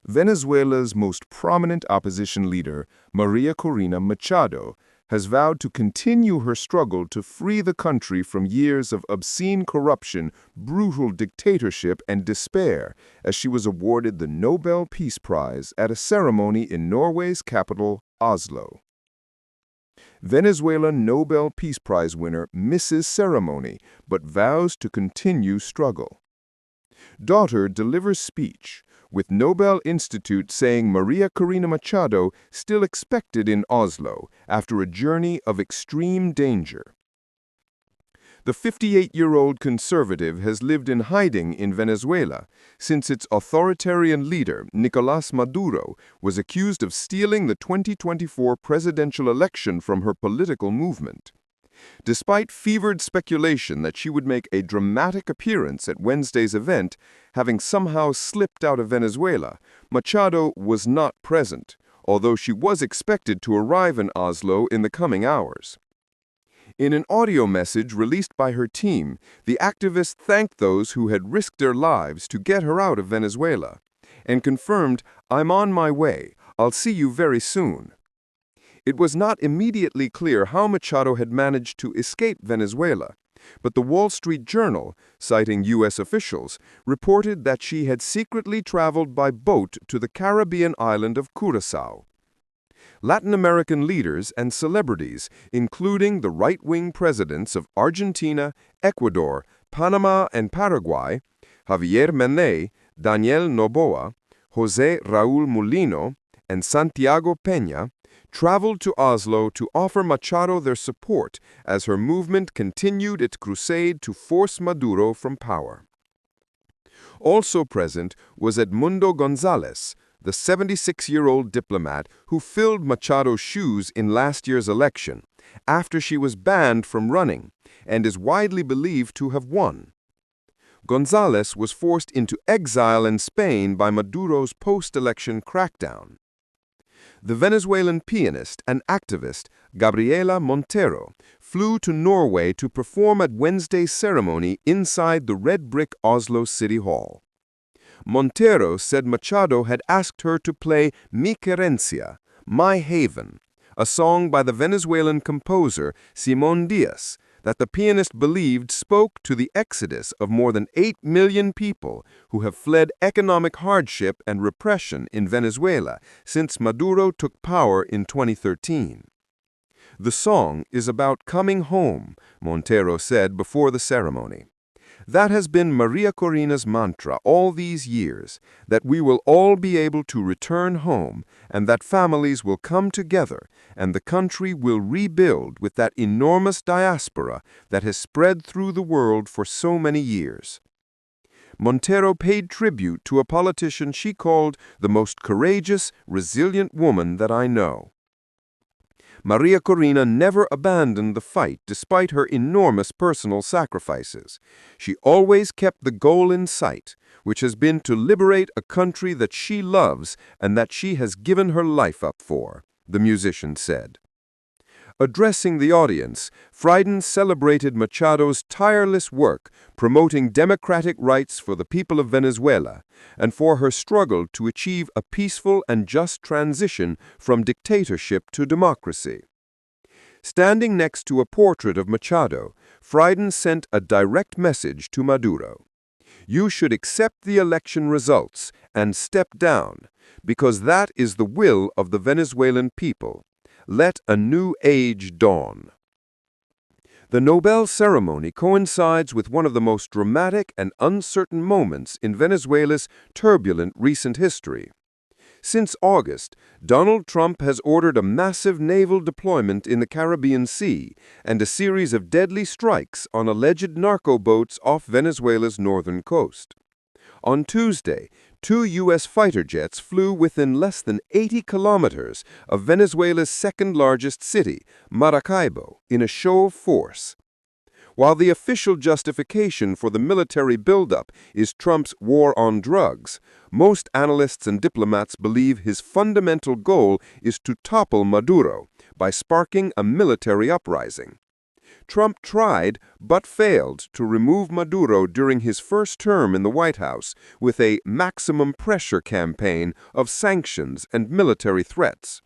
Venezuela's most prominent opposition leader, Maria Corina Machado, has vowed to continue her struggle to free the country from years of obscene corruption, brutal dictatorship, and despair, as she was awarded the Nobel Peace Prize at a ceremony in Norway's capital, Oslo. Venezuela Nobel Peace Prize winner misses ceremony, but vows to continue struggle. Daughter delivers speech, with Nobel Institute saying Maria Corina Machado still expected in Oslo after a journey of extreme danger. The 58-year-old conservative has lived in hiding in Venezuela since its authoritarian leader, Nicolás Maduro, was accused of stealing the 2024 presidential election from her political movement. Despite fevered speculation that she would make a dramatic appearance at Wednesday's event, having somehow slipped out of Venezuela, Machado was not present, although she was expected to arrive in Oslo in the coming hours. In an audio message released by her team, the activist thanked those who had risked their lives to get her out of Venezuela, and confirmed, "I'm on my way. I'll see you very soon." It was not immediately clear how Machado had managed to escape Venezuela, but the Wall Street Journal, citing U.S. officials, reported that she had secretly traveled by boat to the Caribbean island of Curaçao. Latin American leaders and celebrities, including the right-wing presidents of Argentina, Ecuador, Panama, and Paraguay, Javier Milei, Daniel Noboa, José Raúl Mulino, and Santiago Peña, traveled to Oslo to offer Machado their support as her movement continued its crusade to force Maduro from power. Also present was Edmundo González, the 76-year-old diplomat who filled Machado's shoes in last year's election, after she was banned from running, and is widely believed to have won. González was forced into exile in Spain by Maduro's post-election crackdown. The Venezuelan pianist and activist Gabriela Montero flew to Norway to perform at Wednesday's ceremony inside the red-brick Oslo City Hall. Montero said Machado had asked her to play Mi Querencia, My Haven, a song by the Venezuelan composer Simón Díaz that the pianist believed spoke to the exodus of more than 8 million people who have fled economic hardship and repression in Venezuela since Maduro took power in 2013. The song is about coming home, Montero said before the ceremony. That has been Maria Corina's mantra all these years, that we will all be able to return home and that families will come together and the country will rebuild with that enormous diaspora that has spread through the world for so many years. Montero paid tribute to a politician she called the most courageous, resilient woman that I know. Maria Corina never abandoned the fight despite her enormous personal sacrifices. She always kept the goal in sight, which has been to liberate a country that she loves and that she has given her life up for, the musician said. Addressing the audience, Frieden celebrated Machado's tireless work promoting democratic rights for the people of Venezuela and for her struggle to achieve a peaceful and just transition from dictatorship to democracy. Standing next to a portrait of Machado, Frieden sent a direct message to Maduro. You should accept the election results and step down, because that is the will of the Venezuelan people. Let a new age dawn. The Nobel ceremony coincides with one of the most dramatic and uncertain moments in Venezuela's turbulent recent history. Since August, Donald Trump has ordered a massive naval deployment in the Caribbean Sea and a series of deadly strikes on alleged narco boats off Venezuela's northern coast. On Tuesday, 2 U.S. fighter jets flew within less than 80 kilometers of Venezuela's second-largest city, Maracaibo, in a show of force. While the official justification for the military buildup is Trump's war on drugs, most analysts and diplomats believe his fundamental goal is to topple Maduro by sparking a military uprising. Trump tried, but failed, to remove Maduro during his first term in the White House with a maximum pressure campaign of sanctions and military threats.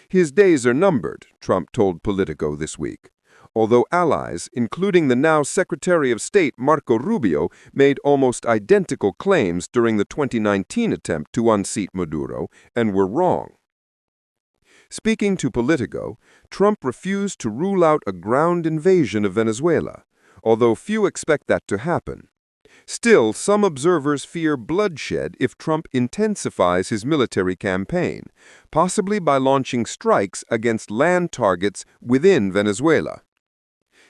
His days are numbered, Trump told Politico this week. Although allies, including the now Secretary of State Marco Rubio, made almost identical claims during the 2019 attempt to unseat Maduro and were wrong. Speaking to Politico, Trump refused to rule out a ground invasion of Venezuela, although few expect that to happen. Still, some observers fear bloodshed if Trump intensifies his military campaign, possibly by launching strikes against land targets within Venezuela.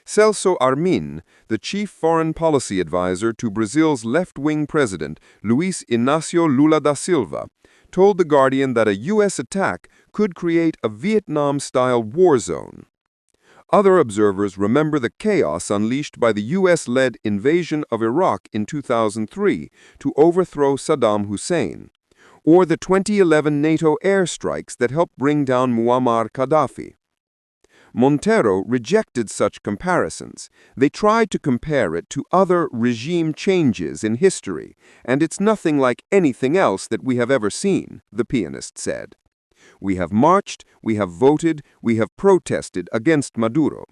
Celso Armin, the chief foreign policy advisor to Brazil's left-wing president, Luiz Inácio Lula da Silva, told The Guardian that a U.S. attack could create a Vietnam-style war zone. Other observers remember the chaos unleashed by the U.S.-led invasion of Iraq in 2003 to overthrow Saddam Hussein, or the 2011 NATO airstrikes that helped bring down Muammar Gaddafi. Montero rejected such comparisons. They tried to compare it to other regime changes in history, and it's nothing like anything else that we have ever seen, the pianist said. We have marched, we have voted, we have protested against Maduro.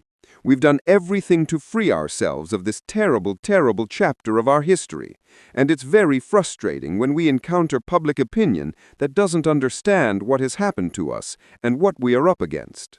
We've done everything to free ourselves of this terrible, terrible chapter of our history, and it's very frustrating when we encounter public opinion that doesn't understand what has happened to us and what we are up against.